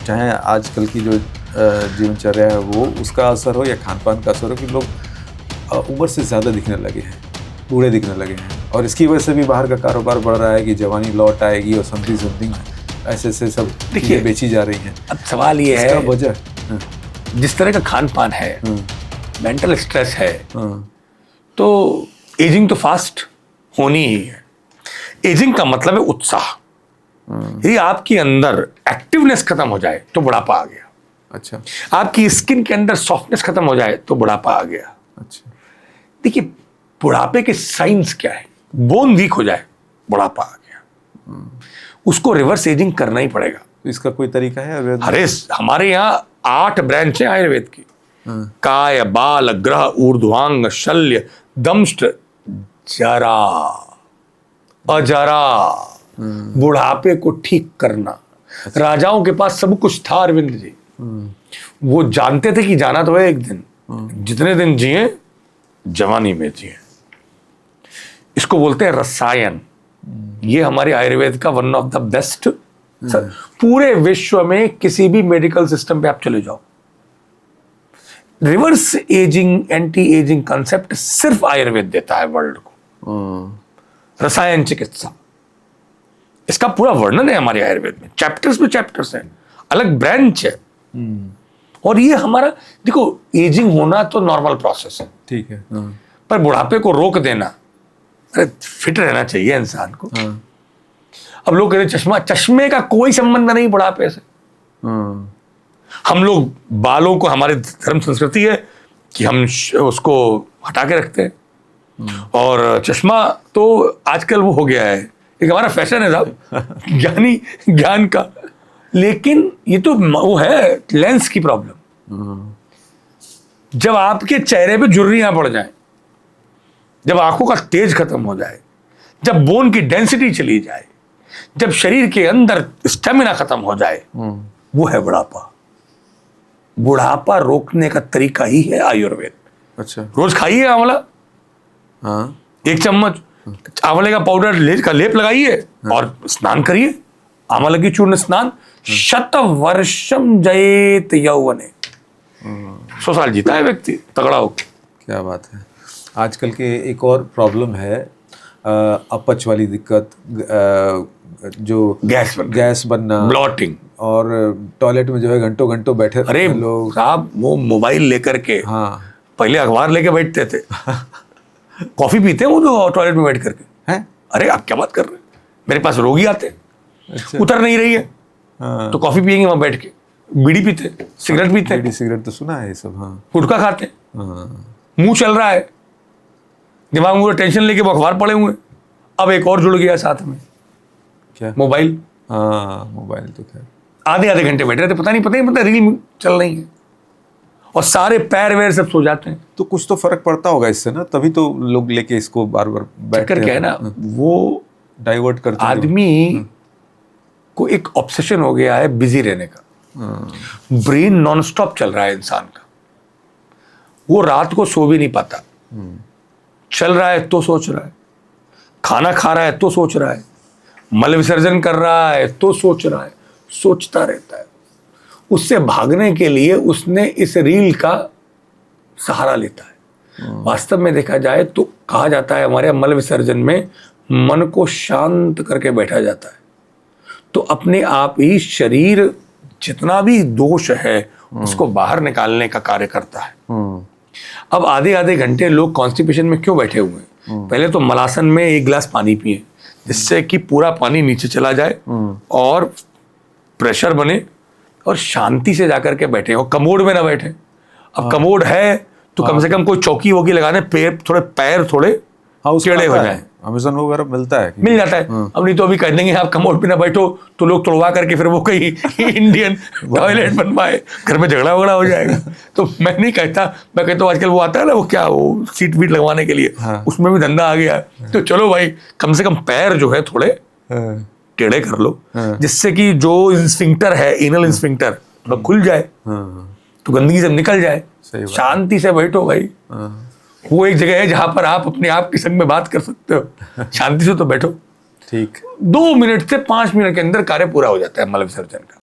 चाहे आजकल की जो जीवनचर्या है वो उसका असर हो या खान पान का असर हो कि लोग उम्र से ज़्यादा दिखने लगे हैं, बूढ़े दिखने लगे हैं, और इसकी वजह से भी बाहर का कारोबार बढ़ रहा है कि जवानी लौट आएगी और समथिंग ऐसे ऐसे सब चीज़ें बेची जा रही हैं। अब सवाल ये है, वजह जिस तरह का खान पान है, मेंटल स्ट्रेस है, तो एजिंग तो फास्ट होनी ही है। एजिंग का मतलब है उत्साह। यदि आपके अंदर एक्टिवनेस खत्म हो जाए तो बुढ़ापा आ गया। अच्छा। आपकी स्किन के अंदर सॉफ्टनेस खत्म हो जाए तो बुढ़ापा आ गया। अच्छा। देखिए, बुढ़ापे के साइंस क्या है? बोन वीक हो जाए, बुढ़ापा आ गया, उसको रिवर्स एजिंग करना ही पड़ेगा। इसका कोई तरीका है आयुर्वेद में? अरे हमारे यहाँ 8 ब्रांच है आयुर्वेद की। काय, बाल, ग्रह, ऊर्ध्वांग, शल्य, दंष्ट, जरा, अजरा, बुढ़ापे को ठीक करना। राजाओं के पास सब कुछ था अरविंद जी। वो जानते थे कि जाना तो है एक दिन, जितने दिन जिए जवानी में जिए। इसको बोलते हैं रसायन। ये हमारे आयुर्वेद का वन ऑफ द बेस्ट। पूरे विश्व में किसी भी मेडिकल सिस्टम पे आप चले जाओ, reverse ageing, anti ageing concept सिर्फ आयुर्वेद देता है वर्ल्ड को। रसायन चिकित्सा, इसका पूरा वर्णन है हमारे आयुर्वेद में, चैप्टर्स पे चैप्टर्स हैं, अलग ब्रांच है। और ये हमारा, देखो, एजिंग होना तो नॉर्मल प्रोसेस है, ठीक है, पर बुढ़ापे को रोक देना, अरे फिट रहना चाहिए इंसान को। अब लोग कहते हैं चश्मे का कोई संबंध नहीं बुढ़ापे से। हम लोग बालों को, हमारे धर्म संस्कृति है कि हम उसको हटा के रखते हैं, और चश्मा तो आजकल वो हो गया है, एक हमारा फैशन है साहब, ज्ञान का। लेकिन ये तो वो है लेंस की प्रॉब्लम। जब आपके चेहरे पे झुर्रियां पड़ जाएं, जब आंखों का तेज खत्म हो जाए, जब बोन की डेंसिटी चली जाए, जब शरीर के अंदर स्टेमिना खत्म हो जाए, वो है बुढ़ापा। बुढ़ापा रोकने का तरीका ही है आयुर्वेद। अच्छा। रोज खाइए आंवला, हाँ, 1 चम्मच आंवले का पाउडर का लेप लगाइए, और स्नान करिए, आंवला की चूर्ण स्नान। 100 वर्षम जयेत यौवने, 100 साल जीता है व्यक्ति तगड़ा हो। क्या बात है। आजकल के एक और प्रॉब्लम है अपच वाली दिक्कत, जो गैस बनना, ब्लॉटिंग, और टॉयलेट में जो है घंटों घंटों बैठे। अरे लोग साहब, वो मोबाइल लेकर के, हाँ, पहले अखबार लेके बैठते थे, कॉफी पीते हैं वो जो टॉयलेट में बैठ करके हैं। अरे आप क्या बात कर रहे हैं, मेरे पास रोगी आते, अच्छा, उतर नहीं रही है, हाँ, तो कॉफी पियेंगे वहां बैठ के, बीड़ी पीते, सिगरेट पीते, बीड़ी सिगरेट तो सुना है ये सब, हाँ, गुटखा खाते, हाँ, मुंह चल रहा है, दिमाग में टेंशन लेके वो अखबार पढ़े हुए। अब एक और जुड़ गया साथ में, क्या? मोबाइल। हाँ, मोबाइल तो खैर आधे घंटे बैठ रहे थे, पता नहीं रील चल रही है, और सारे पैर वैर सब सो जाते हैं। तो कुछ तो फर्क पड़ता होगा इससे ना, तभी तो लोग लेके इसको बार बार बैठते हैं। क्या है ना, वो डाइवर्ट करते हैं आदमी को एक ऑब्सेशन हो गया है बिजी रहने का। ब्रेन नॉन स्टॉप चल रहा है इंसान का, वो रात को सो भी नहीं पाता। चल रहा है तो सोच रहा है, खाना खा रहा है तो सोच रहा है, मल विसर्जन कर रहा है तो सोच रहा है, सोचता रहता है। उससे भागने के लिए उसने इस रील का सहारा लेता है। वास्तव में देखा जाए तो कहा जाता है हमारे मल विसर्जन में मन को शांत करके बैठा जाता है, तो अपने आप ही शरीर जितना भी दोष है उसको बाहर निकालने का कार्य करता है। अब आधे घंटे लोग कॉन्स्टिपेशन में क्यों बैठे हुए हैं? पहले तो मलासन में 1 गिलास पानी पिए, जिससे कि पूरा पानी नीचे चला जाए और प्रेशर बने, और शांति से जाकर के बैठे हो, कमोड में ना बैठे। अब कमोड है तो कम से कम कोई चौकी वोकी लगाने, पैर थोड़े टेढ़े हो जाए। अमेज़न वगैरह मिलता है, मिल जाता है। अब नहीं तो अभी कह देंगे आप कमोड पे ना बैठो, तो लोग तोड़वा करके फिर वो कहीं इंडियन टॉयलेट बनवाए, घर में झगड़ा वगड़ा हो जाएगा। तो मैं नहीं कहता, मैं कहता हूँ आजकल वो आता है ना, वो सीट वीट लगवाने के लिए, हाँ, उसमें भी धंधा आ गया है। तो चलो भाई, कम से कम पैर जो है थोड़े टेढ़े कर लो, जिससे कि जो स्फिंक्टर है, एनल स्फिंक्टर, थोड़ा खुल जाए, तो गंदगी सब निकल जाए। शांति से बैठो भाई, वो एक जगह है जहां पर आप अपने आप के संग में बात कर सकते हो, शांति से तो बैठो। ठीक, 2 मिनट से 5 मिनट के अंदर कार्य पूरा हो जाता है मल विसर्जन का।